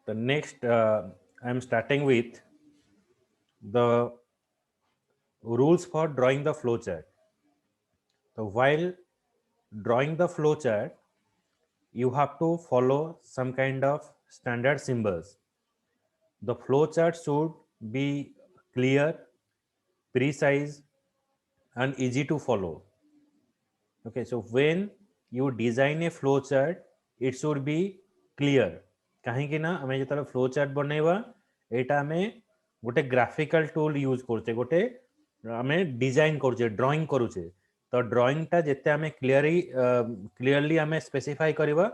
The next, I am starting with the rules for drawing the flowchart. So while drawing the flowchart, you have to follow some kind of standard symbols. The flowchart should be clear, precise, and easy to follow. Okay, so when you design a flowchart, it should be clear. कहीं ना आमे जेतले flowchart बनेबा एटा आमे गोटे graphical tool use करछे गोटे आमे design करछे ड्राइंग करूछे तो ड्राइंग टा जेते आमे क्लियरली आमे स्पेसिफाई करबा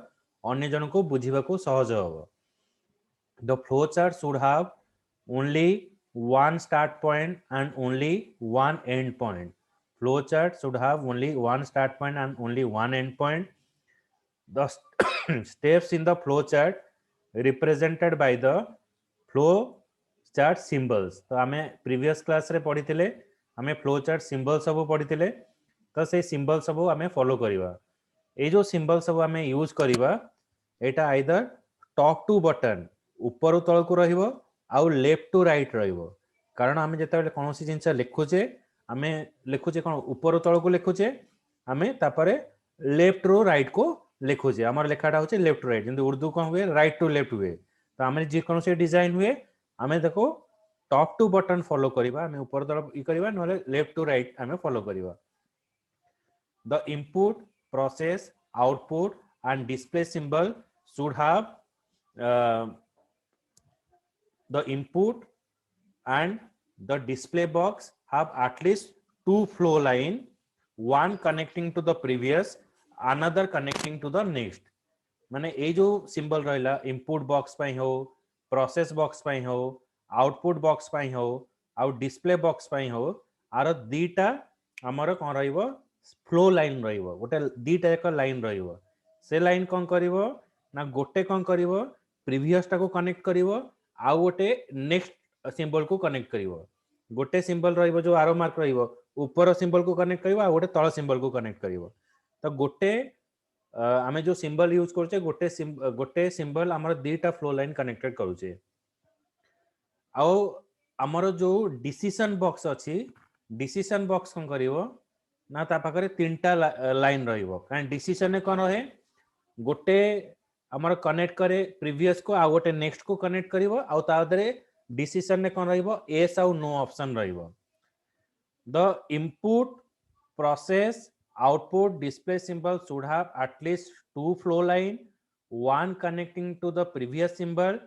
अन्य जन को बुझिबा को सहज होबो. The flowchart should have only one start point and only one end point. Flowchart should have only one start point and only one end point. The steps in the flowchart represented by the flowchart symbols. तो आमे previous class रे पढ़ी थिले आमे flowchart symbols सब पढ़ी थिले तो से symbols सब आमे follow करिवा. ए जो symbols सब आमे use करिवा Etah either top to bottom ऊपर तल को रहिबो आउ लेफ्ट टू राइट रहिबो. कारण आमे जेतेबेले कोनोसी जिंस लिखुचे आमे लिखुचे कोन ऊपर तल को लिखुचे आमे तापरे लेफ्ट रो राइट को लिखुचे हमर लेखाटा होचे लेफ्ट टू राइट जेंति उर्दू कोन हुए राइट टू लेफ्ट हुए तो आमे जे कोनोसी डिजाइन हुए आमे देखो टॉप टू बटन फॉलो करिबा आमे ऊपर तल इ करिबा नले लेफ्ट टू राइट आमे फॉलो करिबा. The input, process, output and display symbol should have the input and the display box have at least two flow line, one connecting to the previous, another connecting to the next. माने ए जो symbol रहला input box पई हो, process box पई हो, output box पई हो, आउ डिस्प्ले बॉक्स पई हो आरो दीटा हमर कोन रहइबो फ्लो लाइन रहइबो गोटे दीटा एक लाइन रहइबो. से लाइन कोन करिवो ना गोटे कोन करिवो प्रीवियस टा को कनेक्ट करिवो आउ गोटे नेक्स्ट सिंबल को कनेक्ट करिवो. गोटे सिंबल रहइबो जो आरो मार्क रहइबो ऊपर सिंबल को कनेक्ट करिवो आ गोटे तळ सिंबल को कनेक्ट करिवो. तो गोटे आमे जो सिंबल यूज करछे गोटे सिंबल हमर दीटा फ्लो लाइन कनेक्टेड करूछे. आउ हमर जो डिसीजन बॉक्स अछि डिसीजन बॉक्स कोन करिवो ना ता पाखरे तीनटा लाइन रहइबो कारण डिसीजन ने कोन रहे गोटे हमर कनेक्ट करे प्रीवियस को आ गोटे नेक्स्ट को कनेक्ट करिवो आ ता दरे डिसीजन ने कोन रहिबो यस आउ नो ऑप्शन रहिबो. The input process output display symbol should have at least two flow line, one connecting to the previous symbol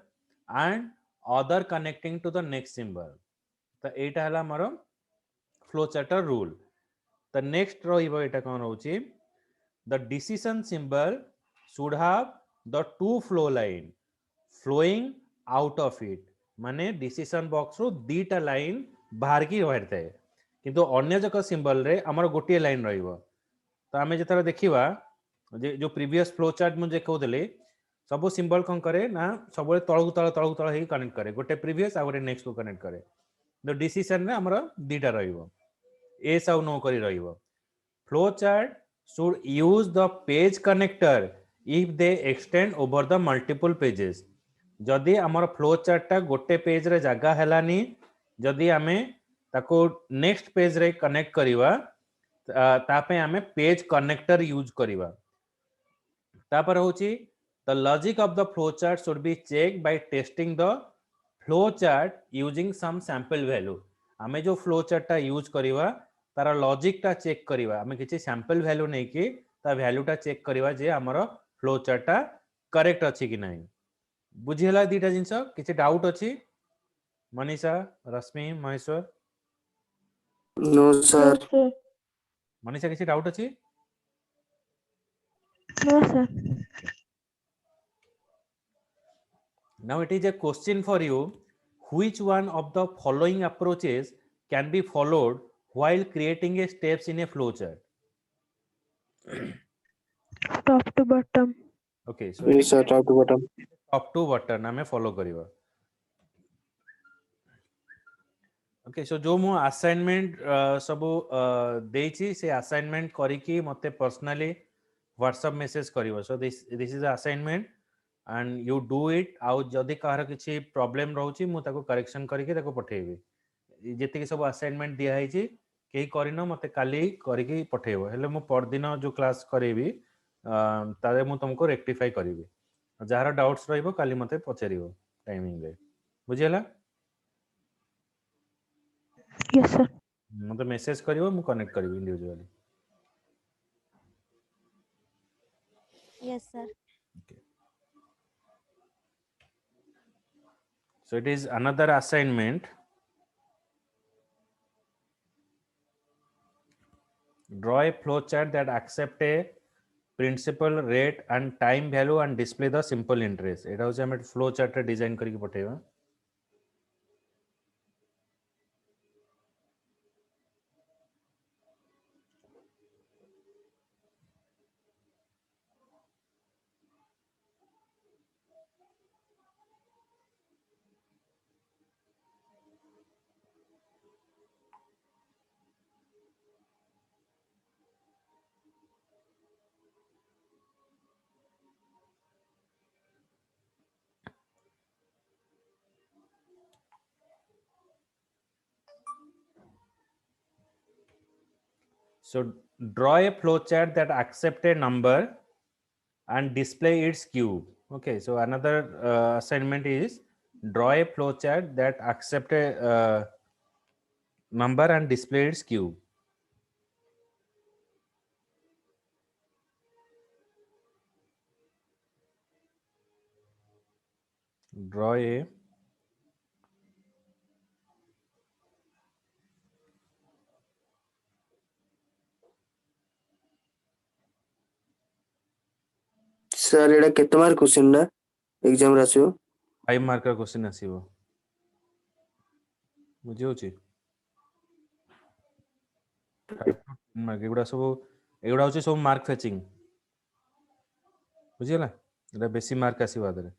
and other connecting to the next symbol. तो एटा हला हमरो flow charter rule. the next रहिबो एटा कोन होची the decision symbol should have the two flow line flowing out of it. माने decision box रो दीटा line बाहर की रहते किंतु अन्य जक सिंबल रे हमर गोटे लाइन रहिबो. तो आमे जेतरा देखिबा जो प्रीवियस फ्लो चार्ट मुझे कहउतले सब सिंबल कोन करे ना सबले तळगु तळ हे कनेक्ट करे गोटे प्रीवियस आ गोटे नेक्स्ट को कनेक्ट करे. तो डिसीजन रे हमर दीटा रहिबो एस आउ नो करी रहिबो. Flow chart should use the page connector if they extend over the multiple pages. जदि हमर फ्लो चार्ट टा गोटे पेज रे जागा हेलानी जदि आमे ताको नेक्स्ट पेज रे कनेक्ट करिवा तापे आमे पेज कनेक्टर यूज करिवा. तापर होची the logic of the flowchart should be checked by testing the flowchart using some sample value. आमे जो flowchart टा यूज करिवा तारा लॉजिक टा चेक करिवा आमे किछि सैंपल वैल्यू नै कि ता वैल्यू टा चेक करिवा जे हमर flowchart टा करेक्ट अछि कि नै. बुझिला दीटा जिंस किछि डाउट अछि मनीषा रश्मि महेश्वर नो सर. मनीषा किसी डाउट अछि? No, sir. Now it is a question for you. Which one of the following approaches can be followed while creating a steps in a flowchart? Top to bottom. Okay, so Yes sir, top to bottom. top to bottom आमे follow करिवा. Okay, so जो मु assignment सब देछि से assignment करी कि मते personally WhatsApp message करिवो. So this is the assignment and you do it आउ जदि कहार किछि प्रॉब्लम रहउची मु ताको करेक्शन करके ताको पठेबी जेति सब असाइनमेंट दिया है केही करिनो मते काली करके पठेबो हेले मु परदिन जो क्लास करेबी तारे मु तुमको रेक्टिफाई करिवि जहार डाउट्स रहइबो काली मते पचारिबो टाइमिंग रे बुझियला Yes, sir. मते मेसेज करिवो मु कनेक्ट करिवि individually Yes, sir. okay. So it is another assignment. Draw a flowchart that accept a principal rate and time value and display the simple interest. एटा होचे हम फ्लो चार्ट रे design करके पठेबा So draw a flowchart that accept a number and display its cube. Okay, so another assignment is draw a flowchart that accept a number and display its cube. Draw a sir एटा केते mark question ना exam रे आसीबो 5 marker question आसीबो बुझी होची 5 to 10 mark एगुड़ा होची सब mark fetching बुझियला एटा बेसी mark आसीबा दरे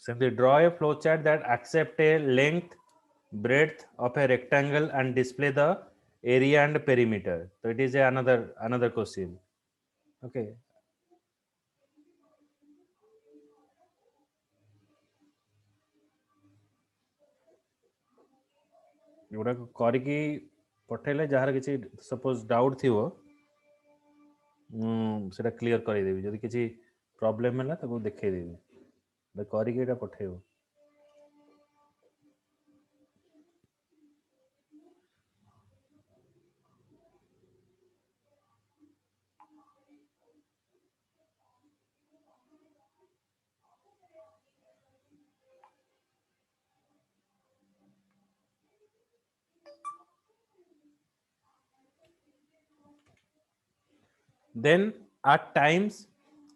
Simply draw a flowchart that accept a length, breadth of a rectangle and display the area and perimeter. So it is another question. Okay. एगुड़ा करके पठेले जहार किसी suppose doubt थी वो सेटा क्लियर कर देबी जदि किसी प्रॉब्लम हैला ताको देखै देबी करके एटा पठेबो Then at times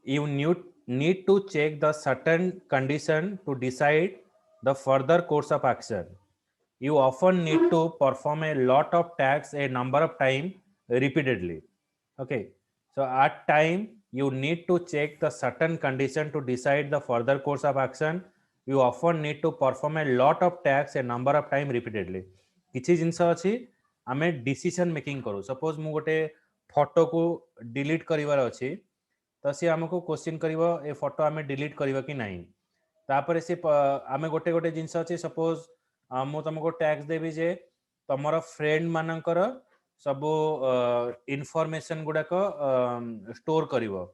you need to check the certain condition to decide the further course of action. You often need to perform a lot of tasks a number of time repeatedly. Okay, so at time you need to check the certain condition to decide the further course of action. You often need to perform a lot of tasks a number of time repeatedly. किछि जिंस अछि आमे decision making करू suppose मु गोटे photo को delete करिवार अछि तो सी हमको क्वेश्चन करिवो ए फोटो आमे डिलीट करिवा कि नाही तापर से आमे गोटे गोटे जिंस अछि सपोज मु तुमको टैक्स देबी जे तमरो फ्रेंड मानकर सब इनफॉरमेशन गुड़ाक स्टोर करिवो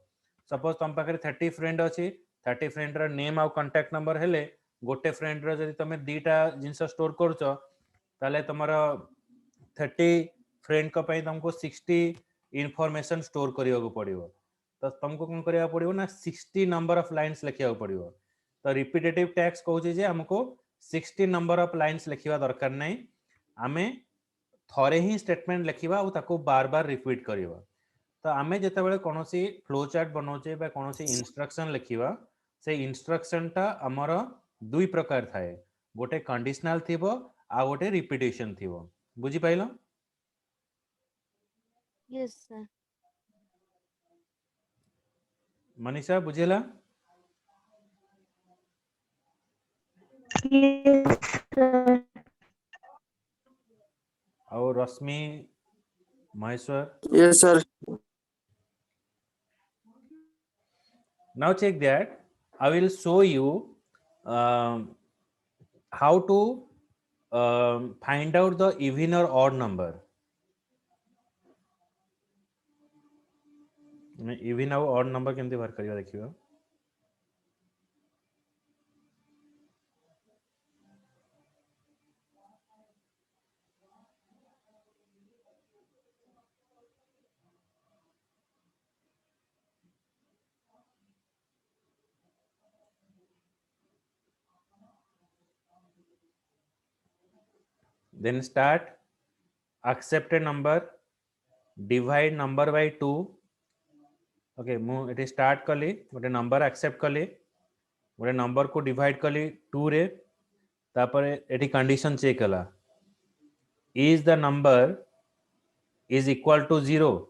सपोज तुम पाखे 30 फ्रेंड अच्छी 30 फ्रेंड रो नेम आउ कांटेक्ट नंबर हेले गोटे फ्रेंड रो जदि तुम दीटा जिंस स्टोर करूछ ताले तमरो 30 फ्रेंड को पई तुमको 60 इनफॉरमेशन स्टोर करिया को पड़िवो तो तुमको कोन करिया पड़िवो ना 60 नंबर ऑफ लाइंस लिखिया को पड़िवो तो रिपीटेटिव टैक्स कहूची जे हमको 60 नंबर ऑफ लाइंस लिखिवा दरकार नै आमे थरे ही स्टेटमेंट लिखिवा और ताको बार बार रिपीट करिवा तो आमे जेते बेले कोनोसी फ्लो चार्ट बनाउचे बा कोनोसी इंस्ट्रक्शन लिखिवा से इंस्ट्रक्शन टा हमर दुई प्रकार थाए गोटे कंडीशनल थिबो आ गोटे रिपीटेशन थिबो बुझी पाइलो Yes, sir. मनीषा बुझेला Yes, sir. और रश्मि Maheshwar. Yes, sir. Now check that. I will show you how to find out the even or odd number. Even और odd number केमती बाहर करिया देखियो. Then start accept a number, divide number by 2. Okay, मु eighty start कली गोटे number accept कली गोटे number को divide कली 2 रे तापर एटी condition check कला is the number is equal to 0,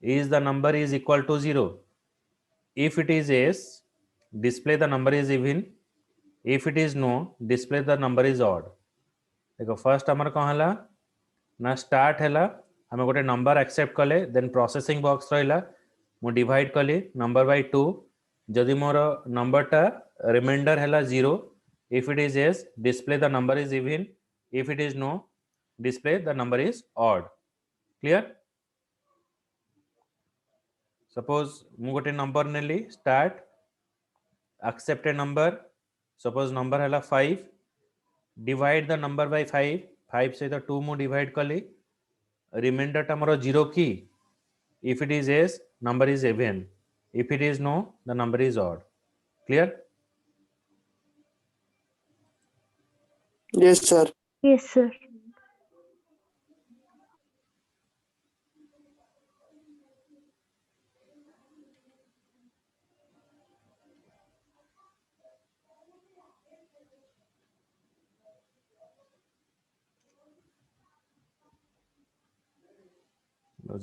is the number is equal to 0. If it is yes, display the number is even. If it is no, display the number is odd. देखो first हमर कौन हला ना start हला हमें गोटे number except कले then processing box रहिला मु डिवाइड कली नंबर बाय 2 जदि मोर नंबरटा रिमाइंडर हला 0 if it is yes display the number is even if it is no display the number is odd clear suppose मु गोटे नंबर नेली start accept a number suppose number हला 5 divide the number by 5 सहित 2 मु divide कली reminder टा मोर 0 की if it is yes number is even if it is no the number is odd clear Yes, sir. Yes, sir.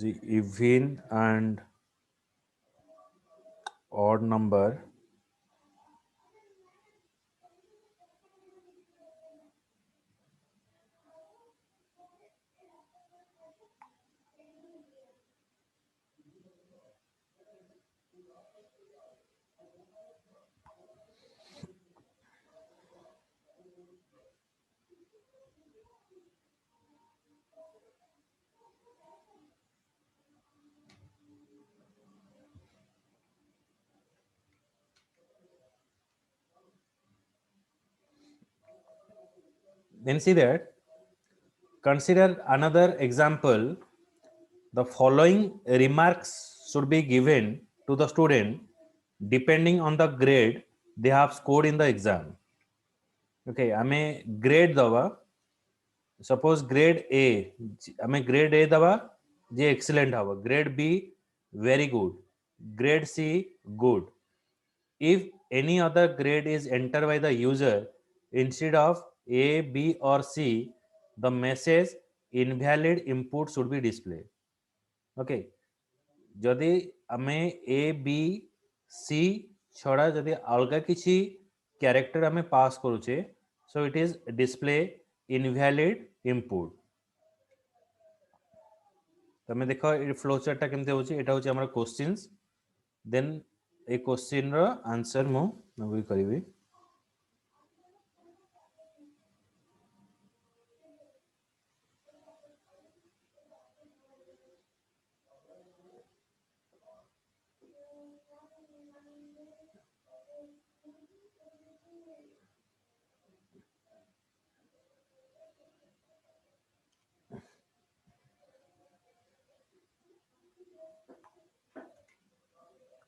the even and odd number then see that consider another example the following remarks should be given to the student depending on the grade they have scored in the exam okay हमें grade दवा suppose grade A हमें grade A दवा जे excellent हवा grade B very good grade C good if any other grade is entered by the user instead of A B or C the message invalid input should be displayed okay जदि आमे A B C छड़ा जदि अलगा किसी character आमे पास करूचे so it is display invalid input तमे देखो ये फ्लो चार्ट टा केमते होची एटा होची हमर क्वेश्चंस देन ए क्वेश्चन रो आंसर मु नबी करिवि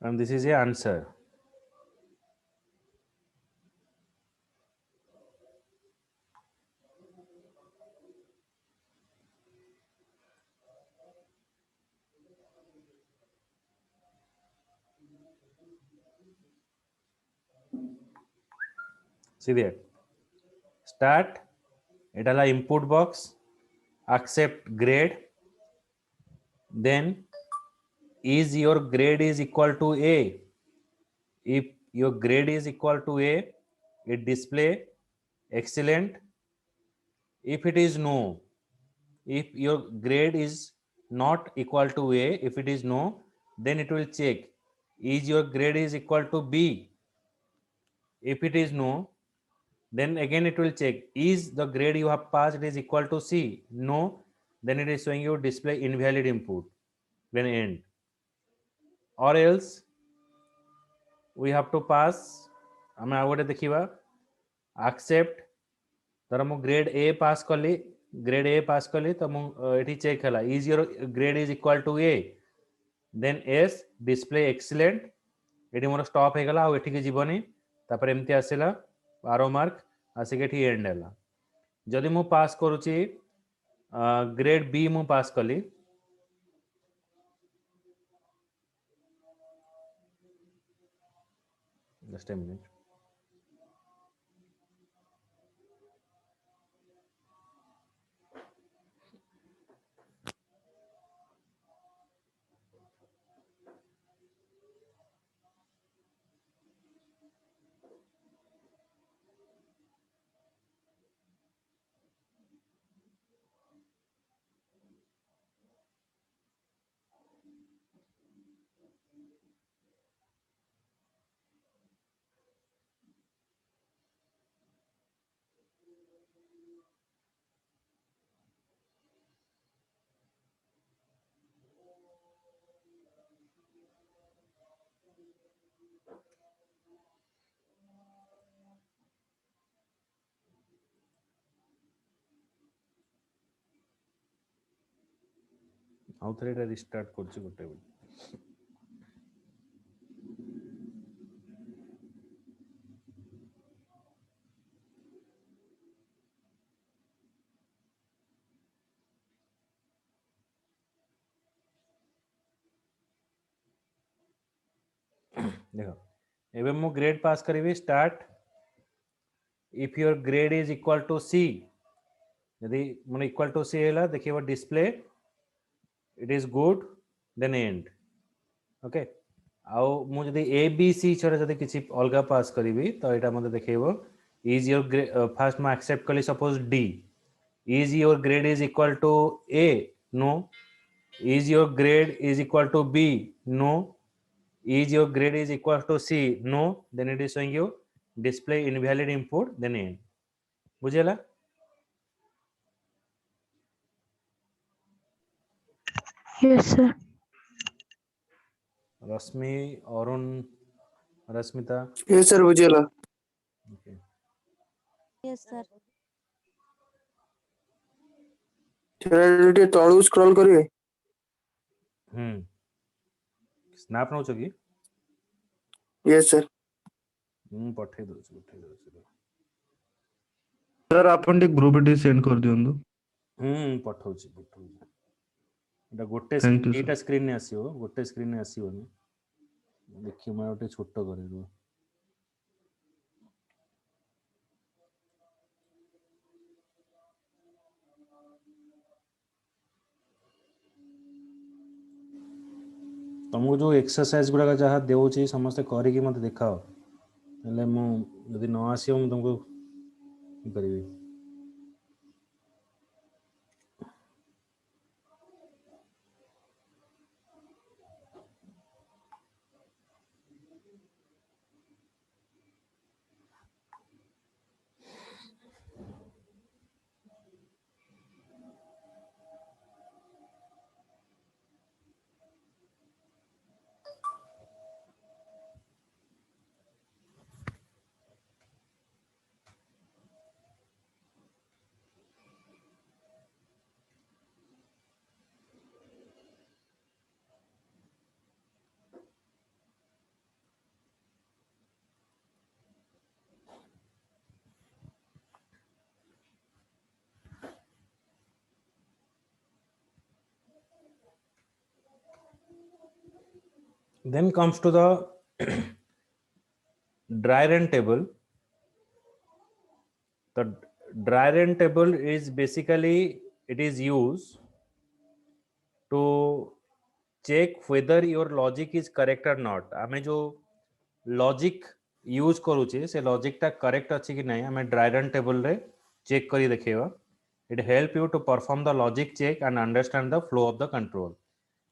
and this is a answer see there start এটা লা input box accept grade then is your grade is equal to A if your grade is equal to A it display excellent. If it is no, if your grade is not equal to A, if it is no, then it will check is your grade is equal to B. If it is no, then again it will check is the grade you have passed is equal to C. No, then it is showing you display invalid input, then end. Or else we have to pass, ଆମେ ଆଉ ଗୋଟେ ଦେଖିବା accept तर मु grade A पास कली तो मु एठी चेक हला is your grade is equal to A, then as display excellent, एठी मोर स्टॉप हे गला आ एठी के जीवनी, तापर एमती आसीला 12 मार्क आसी के एठी एंड हला. जदि मु पास करूची ग्रेड बी मु पास कली, जस्ट अ मिनिट. आउ थरे एटा रिस्टार्ट करछि गोटे मिनिट. देखो एबे मु ग्रेड पास करिवि start. If your grade is equal to C, यदि मन इक्वल टू सी हैला देखिबो display it is good, then end. Okay आउ मु जदि ए बी सी छरे जदि किछि अलगा पास करिवि तो एटा मते देखिबो इज योर फर्स्ट मु एक्सेप्ट कली suppose D, is your grade is equal to A, no. Is your grade is equal to B, no. Is your grade is equal to C, no, then it is showing you display invalid input, then end. बुझेला? Yes, sir. रश्मि, अरुण, रश्मिता. ये sir बुझेला. Okay. Yes, sir. Sir ଟିକେ ତଳକୁ scroll କରିବେ. Snap नौ चगी. Yes sir. पठे दो. सर आपण टे ग्रुप टे सेंड कर दियंदु. पठाउछि. एटा गोटे Thank you, sir. Etah screen ने आसीओ, गोटे स्क्रीन ने आसीओनी. देखियो मैं ओटे छोटो करि दो. तुमको जो एक्सरसाइज गुड़ा जहाँ देउछि समस्त करिकी मते देखाओ, हेले मु यदि न आसीओ मु तुमको करिवि. Then comes to the dry run table. The dry run table is basically it is used to check whether your logic is correct or not. आमे जो logic यूज करूचे से लॉजिक टा करेक्ट अछि कि नहीं हमें ड्राई रन टेबल रे चेक करी देखियो. It help you to perform the logic check and understand the flow of the control.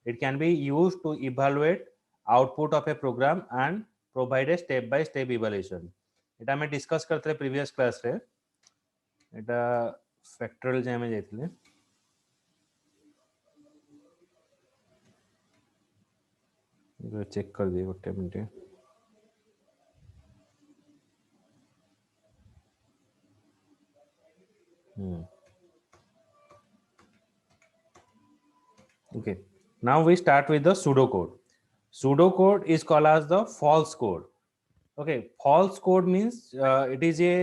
It can be used to evaluate output of a program and provide a step by step evaluation. এটা ଆମେ discuss करते previous class रे. এটা factorial जे ଆମେ ଯାଇଥିଲେ. Check कर दिए गोटे minute. Okay, now we start with the pseudocode. Pseudocode is called as the false code. Okay, false code means it is a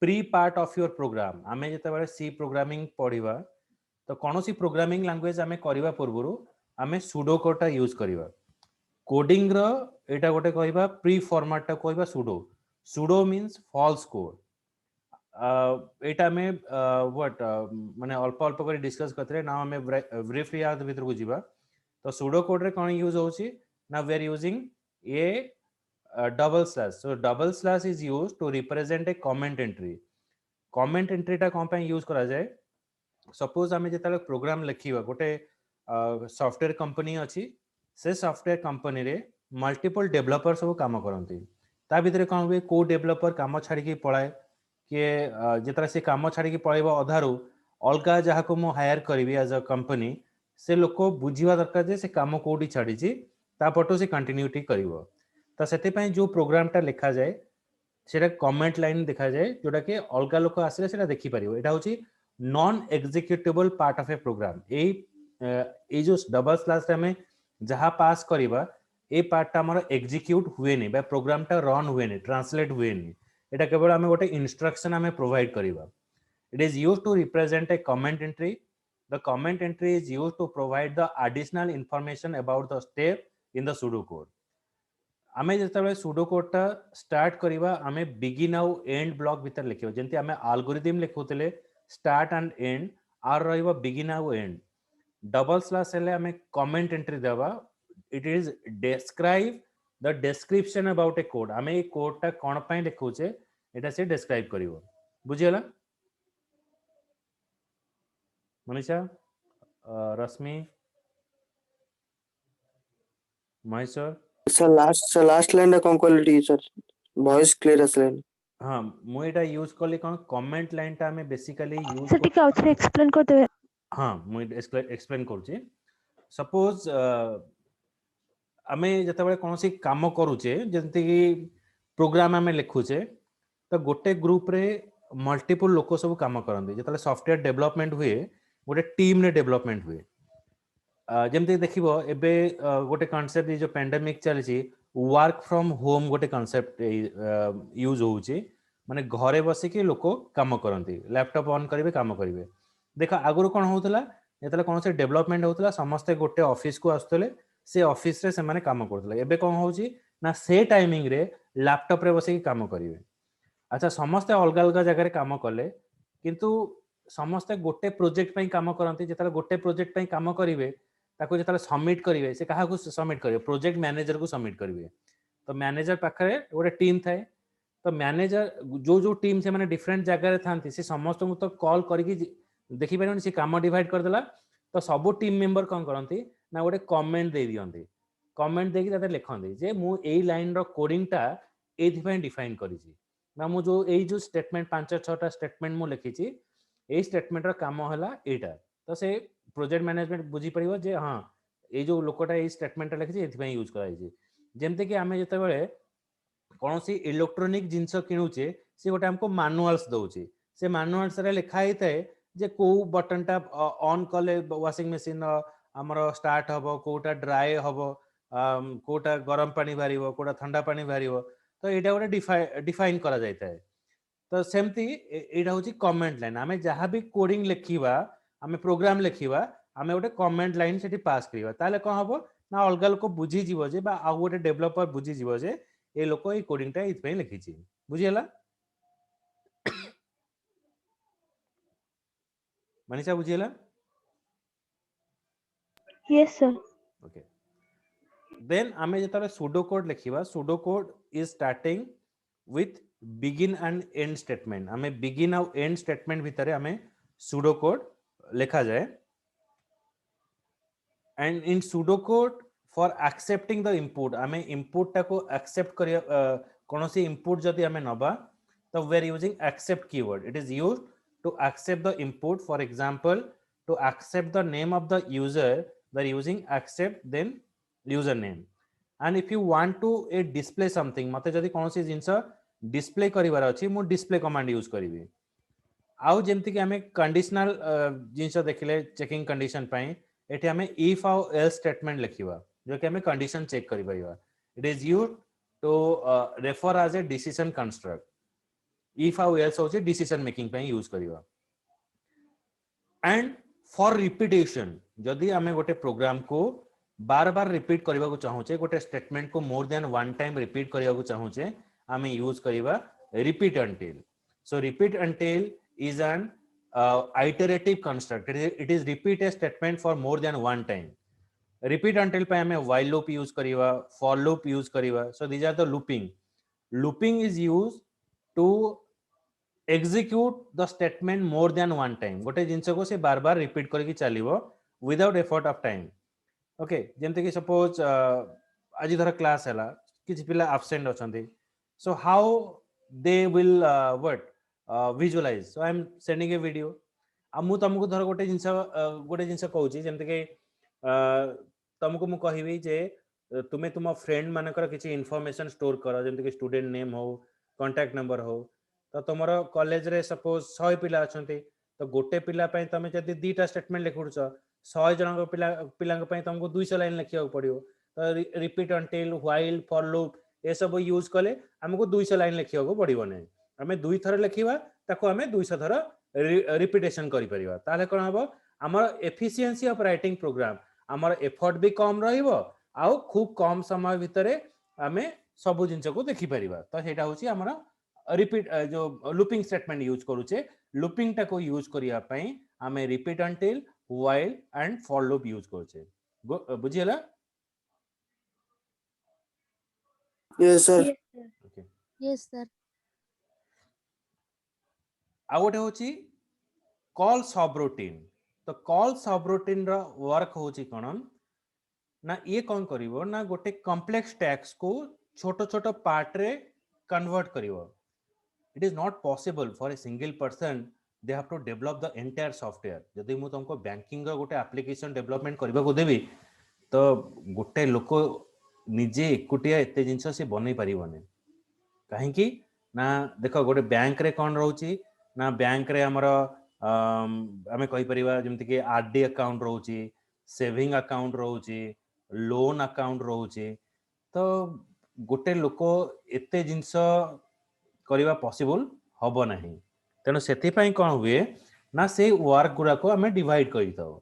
pre part of your program. आमे जेतेबेले C programming पढ़िबा तो कोनोसी programming language आमे करिबा पूर्वरु आमे pseudocode टा use करिबा. Coding रो एटा गोटे कहबा प्री फॉर्मेट टा कहबा pseudo. Pseudo means false code. एटा में व्हाट माने अल्प अल्प कर डिस्कस करथरे ना हमें ब्रीफली आ भीतर को जीवा. तो pseudo code रे कोन यूज होची ना we are using a double slash. So double slash is used to represent a comment entry. Comment entry टा कोन पे यूज करा जाय. सपोज आमे जेताले प्रोग्राम लिखिबा गोटे सॉफ्टवेयर कंपनी अछि से सॉफ्टवेयर कंपनी रे मल्टीपल डेवलपर सब काम करंती. ता भीतर कोन हुए को डेवलपर काम छाडी के पळाय के जेतरा से काम छाडी के पळेबा अधारू अलगा जहा को मो हायर करबी एज अ कंपनी से लोक बुझिवा दरकार जे से काम कोडी छाडी छि ता पटो से कंटिन्यूटी करिवो. तो सेते पय जो प्रोग्राम टा लिखा जाय सेटा कमेंट लाइन देखा जाय जोटा के अलगा लोक आसले सेटा देखि परिवो. एटा होची non executable part of a program. ए जो डबल स्लैश रे हमें जहा पास करिबा ए पार्ट टा हमर एग्जीक्यूट हुए नै बा प्रोग्राम टा रन हुए नै ट्रांसलेट हुए नै. एटा केवल हमें गोटे इंस्ट्रक्शन हमें प्रोवाइड करिबा. It is used to represent a comment entry. The comment entry is used to provide the additional information about the step in the pseudo code. आमे जेतेबेले pseudo code टा स्टार्ट करिबा आमे बिगिन आउ and block भीतर लिखिबो. जेंति आमे एल्गोरिथम लिखुतले स्टार्ट एंड एंड आर रहिबो बिगिन आउ एंड. डबल स्लैश हेले आमे कमेंट एंट्री देबा. It is describe the description about a code. आमे ए कोड टा कोन पय लिखुचे एटा से डिस्क्राइब करिवो. बुझियला Manisha, Rashmi, Maheshwar. Sir last line कोन क्वालिटी सर वॉइस क्लियर असलेन. हाँ मु एटा यूज करले कोन कमेंट लाइन टा हमें बेसिकली यूज सर टिके आउथरे एक्सप्लेन कर देबे. हाँ मु एक्सप्लेन करछि. सपोज आमे जेतेबेले कोनोसी काम करूचे जेंति कि प्रोग्राम आमे लिखुचे तो गोटे ग्रुप रे मल्टीपल लोक सब काम करंदी. जेतेबेले सॉफ्टवेयर डेवलपमेंट हुए गोटे टीम रे डेवलपमेंट हुए. जेमति देखिबो एबे गोटे कांसेप्ट जो पेंडेमिक चलछि वर्क फ्रॉम होम गोटे कांसेप्ट यूज होउछि. माने घरे बसी के लोक काम करंती लैपटॉप ऑन करिवे काम करिवे. देखा आगुर कोन होउतला जेतले कोन से डेवलपमेंट होउतला समस्त गोटे ऑफिस को आस्तले से ऑफिस रे से माने काम करतले. एबे कोन होउछि ना से टाइमिंग रे लैपटॉप रे बसी के काम करिवे. अच्छा समस्त अलगा अलगा जगह रे काम कले किंतु समस्त गोटे प्रोजेक्ट पई काम करंती. जेतले गोटे प्रोजेक्ट पई काम करिवे ताको जेतले सबमिट करिवे से काहा को सबमिट करिवे प्रोजेक्ट मैनेजर को सबमिट करिवे. तो मैनेजर पाखरे गोटे टीम थाए. तो मैनेजर जो जो टीम से माने डिफरेंट जगह रे थांती से समस्त को तो कॉल करके देखि परन से काम डिवाइड कर देला. तो सब टीम मेंबर कोन करंती ना गोटे कमेंट दे दियंती. कमेंट देकी ताते लिखंती जे मु एई लाइन रो कोडिंग टा एथि पय डिफाइन करिछि ना मु जो एई जो स्टेटमेंट 5-6 टा स्टेटमेंट मु लिखिछि एई स्टेटमेंट रो काम होला एटा. तो से प्रोजेक्ट मैनेजमेंट बुझी परिबो जे हां ए जो लोकटा ए स्टेटमेंट लिखिछि एथि पय यूज कराइछि. जेमते कि आमे जेतेबेले कोनोसी इलेक्ट्रॉनिक जिंस किनुचे से गोटे हमको मैनुअल्स दउछि. से मैनुअल्स रे लिखा हितै जे को बटन टा ऑन कले वाशिंग मशीन हमर स्टार्ट हबो कोटा ड्राई हबो कोटा गरम पानी भरिबो कोटा ठंडा पानी भरिबो. तो एटा गोटे डिफाइन करा जायताय. तो सेमती एटा होची कमेंट लाइन. आमे जहां भी कोडिंग लिखिबा आमे प्रोग्राम लिखिबा आमे गोटे कमेंट लाइन सेठी पास करिबा. ताले कोन हबो ना अलगा लोक बुझी जीवो जे बा आ गोटे डेवलपर बुझी जीवो जे ए लोक ए कोडिंग टा इथ पय लिखिछि. बुझियला मनीषा बुझियला. Yes sir. ओके देन आमे जेतरे pseudo कोड लिखिबा pseudo code is starting with begin and end statement. आमे begin और end statement भितरे आमे pseudocode लिखा जाए. And in pseudocode, for accepting the input, आमे input टा को accept करिया कौन सी input जदि आमे नबा, तो we are using accept keyword. It is used to accept the input. For example, to accept the name of the user, we are using accept then username. And if you want to display something, मते जदि कौन सी जिंस display करिवार अछि, मु display command use करिवे. आउ जेमति कि हमें conditional जिंस देखिले चेकिंग कंडीशन पई एठी हमें if और else statement लिखिवा जो कि हमें कंडीशन चेक करि परिबा. It is used to refer as a decision construct. If और else होचे decision making पई यूज करिवा. And for repetition, जदि हमें गोटे प्रोग्राम को बार बार रिपीट करबा को चाहूचे, गोटे स्टेटमेंट को more than one time repeat करबा को चाहूचे, हमें use करिवा repeat until. So repeat until is an iterative construct. It is repeat a statement for more than one time. Repeat until पे हमें while loop use करिवा, for loop use करिवा. So these are the looping. Looping is used to execute the statement more than one time. गोटे जिंस को से बार बार repeat करके चलिवो without effort of time. Okay, जेमते कि suppose आज धर class हैला किछि पिला absent अछंती. So how they will visualize? So I am sending a video. मु तुमको धर गोटे जिंस कहूची जेमते कि तुमको मु कहिबी जे तुमे तुम फ्रेंड मानकर किछि इंफॉर्मेशन स्टोर करो, जेमते कि स्टूडेंट नेम हो, कांटेक्ट नंबर हो. तो तुमरो कॉलेज रे सपोज 100 पिला अछंती, तो गोटे पिला पई तमे जदी दीटा स्टेटमेंट लिखुछ 100 जन पिला पई तुमको 200 लाइन लिखिया पड़ियो. तो repeat until, while, for loop ए सब यूज कले हमको 200 लाइन लिखिया को पड़िबो नै. हमें 2 थर लिखिबा ताको हमें 200 थर रिपीटेशन करि परिबा. ताले कोन हबो हमर एफिशिएंसी ऑफ राइटिंग प्रोग्राम, हमर एफर्ट भी कम रहिबो आ खूब कम समय भितरे हमें सब जिंस को देखि परिबा. तो सेटा होची हमर रिपीट जो लूपिंग स्टेटमेंट यूज करूचे. लूपिंग टा को यूज करिया पई हमें repeat until, while and for loop use करूचे. बुझियला? Yes, sir. Okay. Yes, sir. आ गोटे होची कॉल सबरूटीन. तो कॉल सबरूटीन रो वर्क होची कोन ना, ये कौन करिवो ना गोटे कॉम्प्लेक्स टैक्स को छोटो छोटो पार्ट रे convert करिवो. It is not possible for a single person. They have to develop the entire software. जदि मु तुमको बैंकिंग रो गोटे एप्लीकेशन डेवलपमेंट करबा को देबी तो गोटे लोको निजे एकुटिया एते जिंस से बनै परिबने. काहे कि ना देखो गोटे बैंक रे कोन रहउची ना, बैंक रे हमर हमें कहि परिबा जेमति कि आरडी अकाउंट रहउची, सेविंग अकाउंट रहउची, लोन अकाउंट रहउची. तो गोटे लोको एते जिंस करिबा पॉसिबल हबो नहीं. तेनो सेति पई कोन हुए ना, से वर्क गुरा को हमें डिवाइड करिताओ.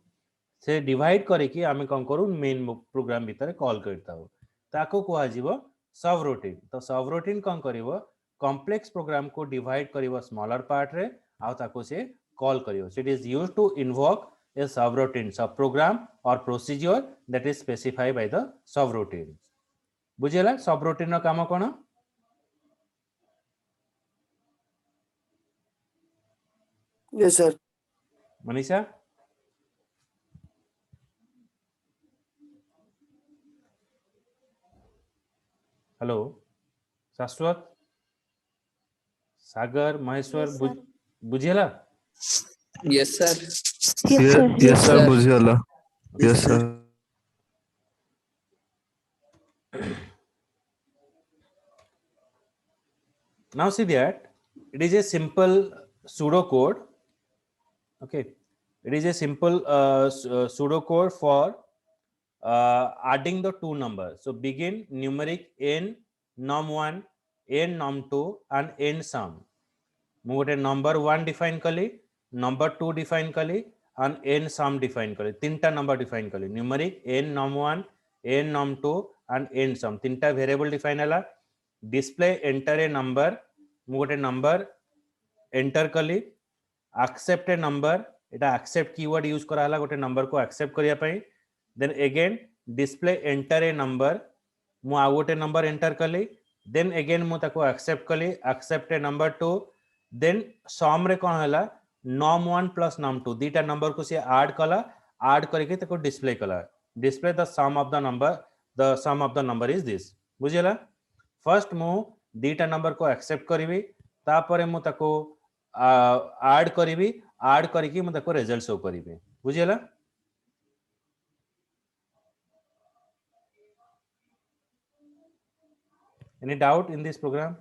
से डिवाइड करे कि हमें कोन करू मेन प्रोग्राम भीतर कॉल करताओ. ताको को आजीबो सब रूटीन. तो सब रूटीन कोन करिवो कॉम्प्लेक्स प्रोग्राम को डिवाइड करिवो स्मॉलर पार्ट रे आ ताको से कॉल करिवो. So it is used to invoke a subroutine, sub program or procedure that is specified by the subroutine. बुझियला सबरूटीन रो काम कोन? Yes, sir. Manisha? Hello Shashwat, Sagar, Maheshwar, Yes, sir. बुझियला? Yes, sir. Yes, sir. yes sir sir. बुझियला. yes sir. Now see that it is a simple pseudo code. Okay, it is a simple pseudo code for adding the two numbers. So begin numeric n num1, n num2 and n sum. मु गोटे number 1 define कली, number 2 define कली and n sum define कली. तीनटा number define कली. Numeric n num1, n num2 and n sum. तीनटा variable define हला. Display enter a number, मु गोटे नंबर एंटर कली. Accept a number, Etah accept keyword use करा हला गोटे नंबर को एक्सेप्ट करिया पई. Then again display enter a number, मु आ गोटे नंबर एंटर कली. then again मु ताको accept कली, accept number 2, then sum रे कौन हला num1 plus num2 दीटा number को से add कला, add करके ताको display कला, display the sum of the number is this. बुझिला? first मु दीटा number को accept करिवि, तापरे मु ताको add करिवि, add करके मु ताको result show करिवि. बुझिला? Any doubt in this program?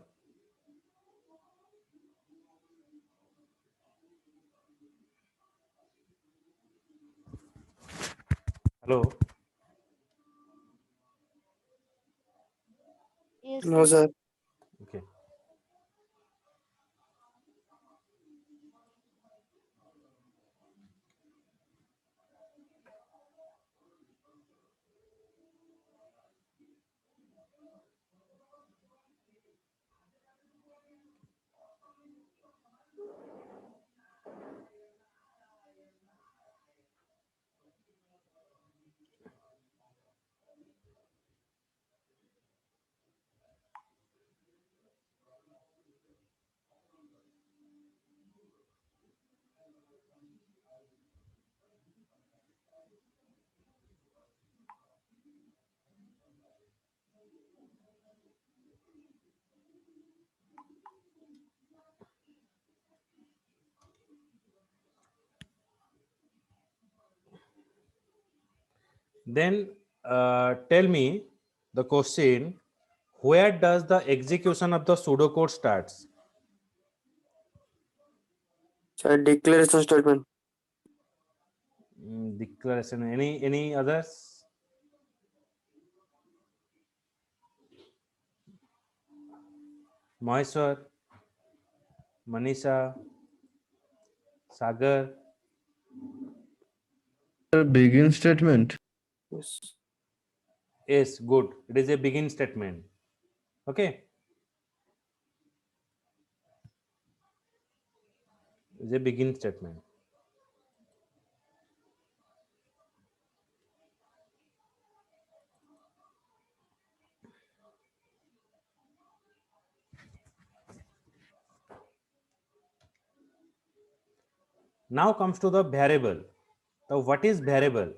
Hello. Yes, No, sir. Okay. Then tell me the question, where does the execution of the pseudocode starts? Sir, declaration statement. Declaration. Any others? Maheshwar, Manisha, Sagar. Sir, begin statement. Yes. Yes, good. It is a begin statement. Okay. It's a begin statement. Now comes to the variable. So what is variable?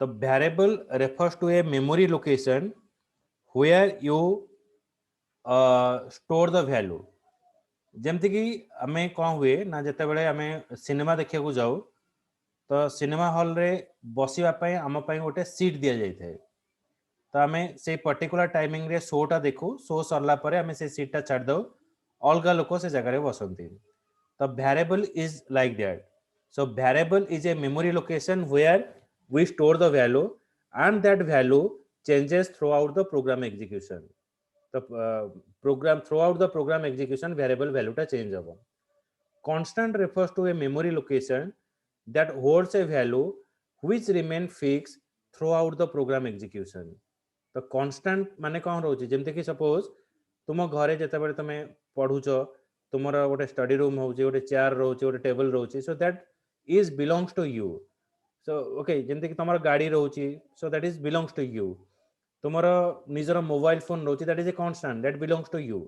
The variable refers to a memory location where you store the value. जमती कि आमे कौन हुए ना जते बेले आमे cinema देखिया को जाऊ तो सिनेमा हॉल रे बसिबा पई आम पई गोटे सीट दिया जाय थे तो आमे से पर्टिकुलर टाइमिंग रे शो टा देखू शो सरला परे आमे से सीट टा छाड़ दऊ अलगा लोक से जगह रे बसंती तो variable is like that so variable is a memory location where we store the value and that value changes through out the program execution the program throughout the program execution variable value ta change habo. Constant refers to a memory location that holds a value which remain fixed throughout the program execution. तो constant माने कौन रोचे जेमते कि suppose तुम घरे जते बेले तमे पढुचो तुमरा गोटे स्टडी रूम होउचे गोटे चेयर रोचे गोटे टेबल रोचे so that is belongs to you. So okay जेमते कि तमरा गाड़ी रोची so that is belongs to you. तुम्हारा निजर मोबाइल फोन रोची that is a constant that belongs to you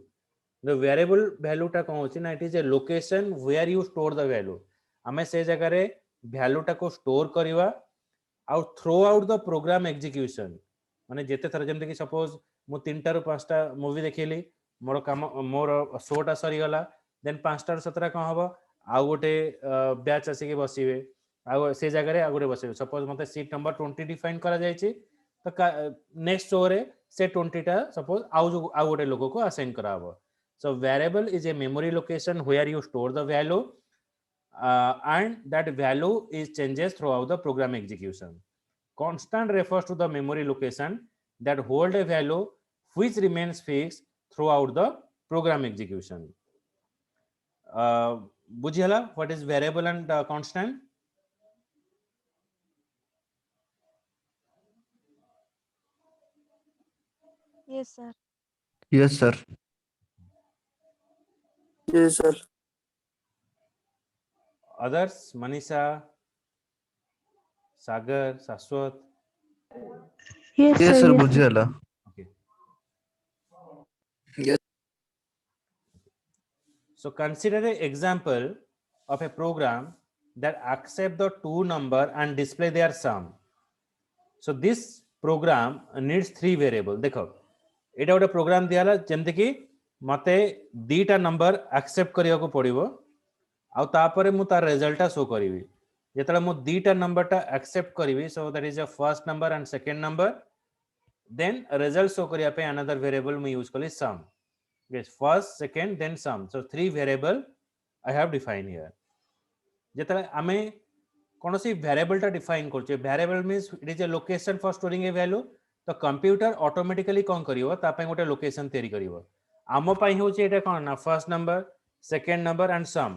the variable value टा कोन होची ना it is a location where you store the value हमें से जगह रे वैल्यू टा को स्टोर करवा out through out the program execution माने जेते थर जेम कि सपोज मु 3टा रु 5टा मूवी देखिली मोर काम मोर शोटा सरी गला देन 5टा रु 17 कोन हबो आ गोटे बैच आसी के बसिबे आ से जगह रे आ गोटे बसिबे सपोज मते सीट नंबर 20 डिफाइन करा जाय छी तो नेक्स्ट शो रे से 20 टा सपोज आउ गोटे लोगो को असाइन कराबो so variable is a memory location where you store the value and that value is changes throughout the program execution. Constant refers to the memory location that hold a value which remains fixed throughout the program execution. Bujhala, what is variable and constant? Yes, sir. Yes, sir. Yes, sir. Others, Manisha, Sagar, Saswat. Yes, Yes, sir. sir. Yes, sir. बुझियला. Okay. So consider an example of a program that accept the two number and display their sum. So this program needs three variable. देखो एटा गोटे programme दियाला जेमते कि मते दीटा number except करिया को पड़िबो आ तापरे मु तार रिजल्ट शो करिवि जेतला मु दीटा नंबर टा एक्सेप्ट करिवि so that is a first number and second number then result show करिया पे another variable मैं use कली sum. Yes, first second then sum. So three variable I have defined here. जेतला आमे कोनोसी वेरिएबल टा define करछे variable means it is a location for storing A value तो computer automatically कोन करिवो ता पे गोटे लोकेशन तैयारी करिवो आमो पई होचे एटा कोन ना first number second number and sum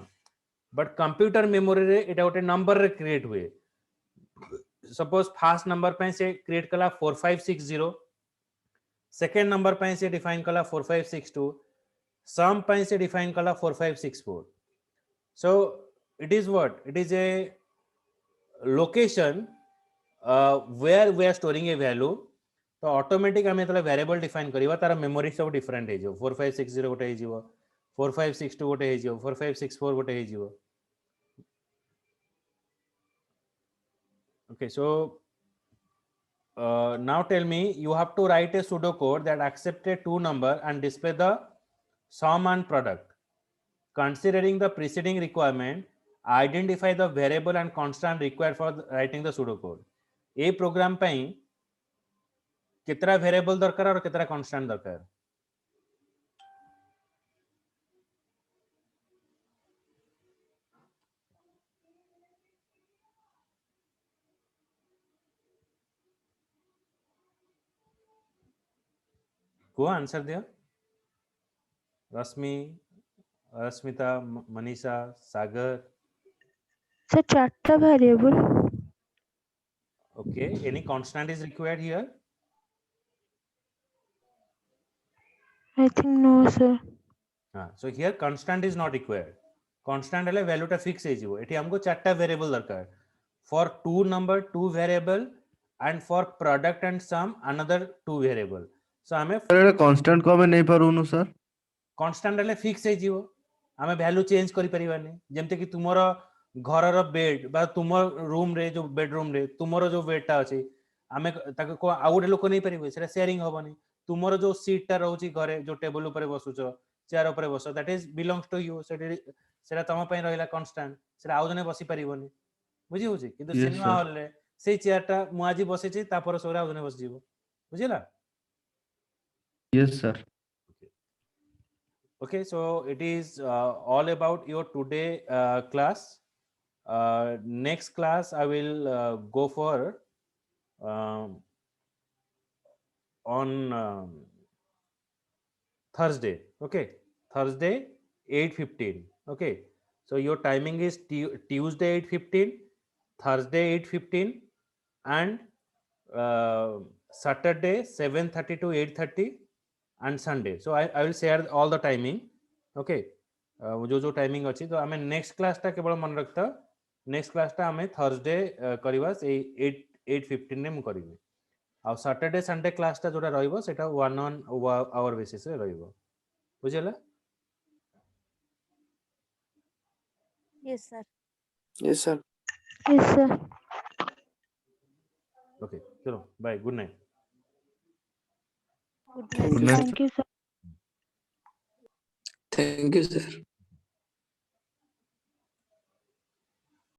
but computer memory रे एटा गोटे नंबर रे क्रिएट हुए सपोज फर्स्ट नंबर पे से क्रिएट कला 4560 सेकंड नंबर पे से डिफाइन कला 4562 सम पे से डिफाइन कला 4564 सो it is what it is A location where we are storing a value तो ऑटोमेटिक आमे तले वेरिएबल डिफाइन करिवा तार मेमोरी सब डिफरेंट हे जो 4560 गोटे हे जिवो 4562 गोटे हे जिवो 4564 गोटे हे जिवो okay so now tell me you have to write a pseudo code that accepts a two number and display the sum and product considering the preceding requirement identify the variable and constant required for writing the pseudocode ए program पई कितना variable दरकार और कितना constant दरकार को answer दिया रश्मि रश्मिता मनीषा सागर Sir, चारटा variable. okay any constant is required here I think no, sir. so here constant is not required constant हेले वैल्यू टा फिक्स हे जिवो एठी हमको चारटा वेरिएबल दरकार for two number two variable and for product and sum another two variable so हमें sir एटा constant को हमें नहीं पारुनु सर कांस्टेंट हेले फिक्स हे जिवो हमें वैल्यू चेंज करि परिबानी जेमते कि तुमरो घर बेड बा तुम रूम रे जो बेडरूम रे तुमरो जो बेड टा अछि आमे ताको को आ गोटे लोक नै परिबे सेटा शेयरिंग होबनी तुमरो जो सीट टा रहउची घरे जो टेबल ऊपर बसुचो चेयर ऊपर बस that is belongs to you सेटा तम पई रहिला कांस्टेंट सेटा आउ जने बसी परिबनी बुझी होची किंतु Yes, सिनेमा sir. हॉल रे सेई चेयर टा मु आजि बसेची तापर सोरा आउ जने बस जीवो बुझिला yes sir okay so it is all about your today class next class I will go for on Thursday okay Thursday 8:15 okay so your timing is Tuesday 8:15 Thursday 8:15 and Saturday 7:30 to 8:30 and Sunday so I will share all the timing okay जो timing अछि तो हमें next class टा केवल मन रखता next class टा हमें थर्सडे करबा से 8:15 ने मु करबी आ सैटरडे संडे क्लास टा जोटा रहइबो सेटा 1 on आवर बेसिस रे रहइबो बुझिला Yes, sir. Yes, sir. Yes, sir. Okay चलो bye good night Good Thank night. you, sir. Thank you, sir. Thank you, sir.